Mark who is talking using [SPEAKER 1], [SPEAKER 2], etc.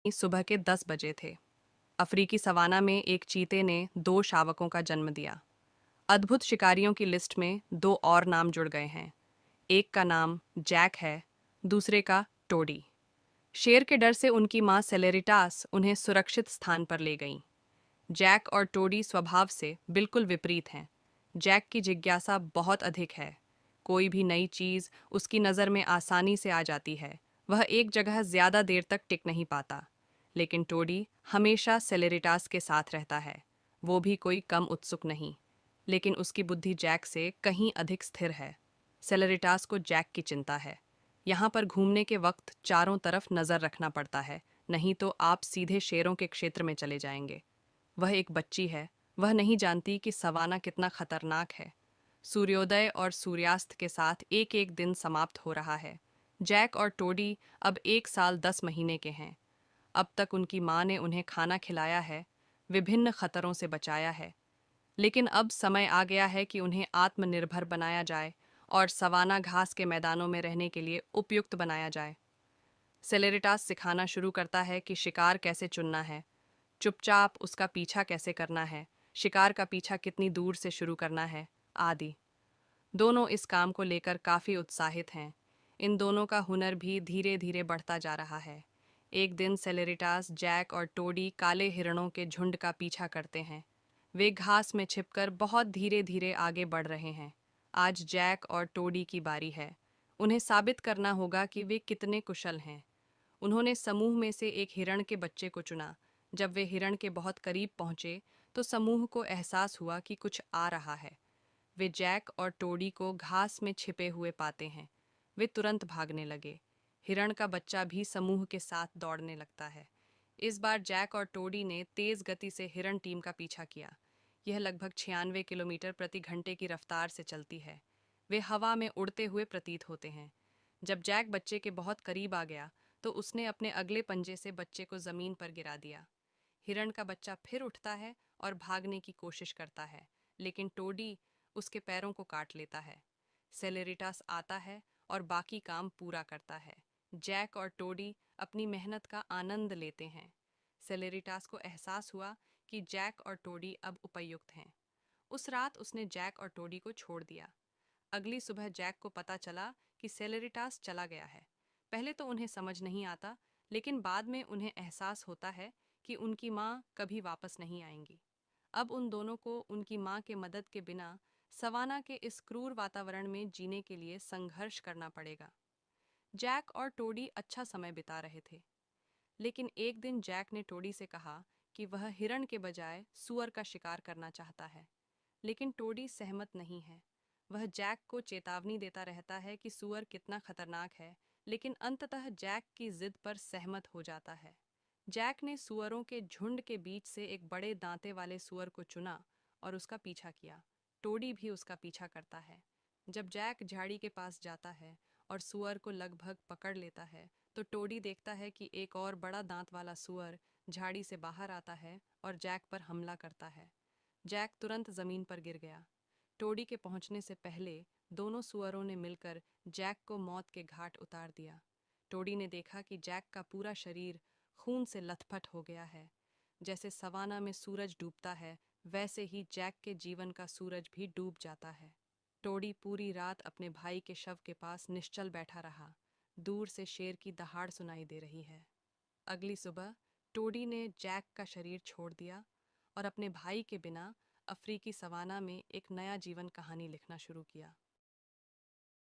[SPEAKER 1] सुबह के 10 बजे थे। अफ्रीकी सवाना में एक चीते ने 2 शावकों का जन्म दिया। अद्भुत शिकारियों की लिस्ट में 2 और नाम जुड़ गए हैं। एक का नाम जैक है, दूसरे का टोडी। शेर के डर से उनकी मां सेलेरिटास उन्हें सुरक्षित स्थान पर ले गईं। जैक और टोडी स्वभाव से बिल्कुल विपरीत हैं। जैक की जिज्ञासा बहुत अधिक है। कोई भी नई चीज उसकी नज़र में आसानी से आ जाती है। वह एक जगह ज्यादा देर तक टिक नहीं पाता। लेकिन टोडी हमेशा सेलेरिटास के साथ रहता है। वो भी कोई कम उत्सुक नहीं, लेकिन उसकी बुद्धि जैक से कहीं अधिक स्थिर है। सेलेरिटास को जैक की चिंता है। यहाँ पर घूमने के वक्त चारों तरफ नजर रखना पड़ता है, नहीं तो आप सीधे शेरों के क्षेत्र में चले जाएंगे। वह एक बच्ची है। वह नहीं जानती कि सवाना कितना खतरनाक है। सूर्योदय और सूर्यास्त के साथ एक एक दिन समाप्त हो रहा है। जैक और टोडी अब 1 साल 10 महीने के हैं। अब तक उनकी माँ ने उन्हें खाना खिलाया है, विभिन्न खतरों से बचाया है। लेकिन अब समय आ गया है कि उन्हें आत्मनिर्भर बनाया जाए और सवाना घास के मैदानों में रहने के लिए उपयुक्त बनाया जाए। सेलेरिटास सिखाना शुरू करता है कि शिकार कैसे चुनना है, चुपचाप उसका पीछा कैसे करना है, शिकार का पीछा कितनी दूर से शुरू करना है, आदि। दोनों इस काम को लेकर काफी उत्साहित हैं। इन दोनों का हुनर भी धीरे धीरे बढ़ता जा रहा है। एक दिन सेलेरिटास, जैक और टोडी काले हिरणों के झुंड का पीछा करते हैं। वे घास में छिपकर बहुत धीरे धीरे आगे बढ़ रहे हैं। आज जैक और टोडी की बारी है। उन्हें साबित करना होगा कि वे कितने कुशल हैं। उन्होंने समूह में से एक हिरण के बच्चे को चुना। जब वे हिरण के बहुत करीब पहुंचे तो समूह को एहसास हुआ कि कुछ आ रहा है। वे जैक और टोडी को घास में छिपे हुए पाते हैं। वे तुरंत भागने लगे। हिरण का बच्चा भी समूह के साथ दौड़ने लगता है। इस बार जैक और टोडी ने तेज गति से हिरण टीम का पीछा किया। यह लगभग 96 किलोमीटर प्रति घंटे की रफ्तार से चलती है। वे हवा में उड़ते हुए प्रतीत होते हैं। जब जैक बच्चे के बहुत करीब आ गया तो उसने अपने अगले पंजे से बच्चे को जमीन पर गिरा दिया। हिरण का बच्चा फिर उठता है और भागने की कोशिश करता है, लेकिन टोडी उसके पैरों को काट लेता है। सेलेरिटास आता है और बाकी काम पूरा करता है। जैक और टोडी अपनी मेहनत का आनंद लेते हैं। सेलेरिटास को एहसास हुआ कि जैक और टोडी अब उपयुक्त हैं। उस रात उसने जैक और टोडी को छोड़ दिया। अगली सुबह जैक को पता चला कि सेलेरिटास चला गया है। पहले तो उन्हें समझ नहीं आता, लेकिन बाद में उन्हें एहसास होता है कि उनकी माँ कभी वापस नहीं आएंगी। अब उन दोनों को उनकी माँ के मदद के बिना सवाना के इस क्रूर वातावरण में जीने के लिए संघर्ष करना पड़ेगा। जैक और टोडी अच्छा समय बिता रहे थे, लेकिन एक दिन जैक ने टोडी से कहा कि वह हिरण के बजाय सूअर का शिकार करना चाहता है। लेकिन टोडी सहमत नहीं है। वह जैक को चेतावनी देता रहता है कि सूअर कितना खतरनाक है, लेकिन अंततः जैक की जिद पर सहमत हो जाता है। जैक ने सूअरों के झुंड के बीच से एक बड़े दांते वाले सूअर को चुना और उसका पीछा किया। टोडी भी उसका पीछा करता है। जब जैक झाड़ी के पास जाता है और सूअर को लगभग पकड़ लेता है, तो टोडी देखता है कि एक और बड़ा दांत वाला सूअर झाड़ी से बाहर आता है और जैक पर हमला करता है। जैक तुरंत जमीन पर गिर गया। टोडी के पहुंचने से पहले दोनों सुअरों ने मिलकर जैक को मौत के घाट उतार दिया। टोडी ने देखा कि जैक का पूरा शरीर खून से लथपथ हो गया है। जैसे सवाना में सूरज डूबता है, वैसे ही जैक के जीवन का सूरज भी डूब जाता है। टोडी पूरी रात अपने भाई के शव के पास निश्चल बैठा रहा। दूर से शेर की दहाड़ सुनाई दे रही है। अगली सुबह टोडी ने जैक का शरीर छोड़ दिया और अपने भाई के बिना अफ्रीकी सवाना में एक नया जीवन कहानी लिखना शुरू किया।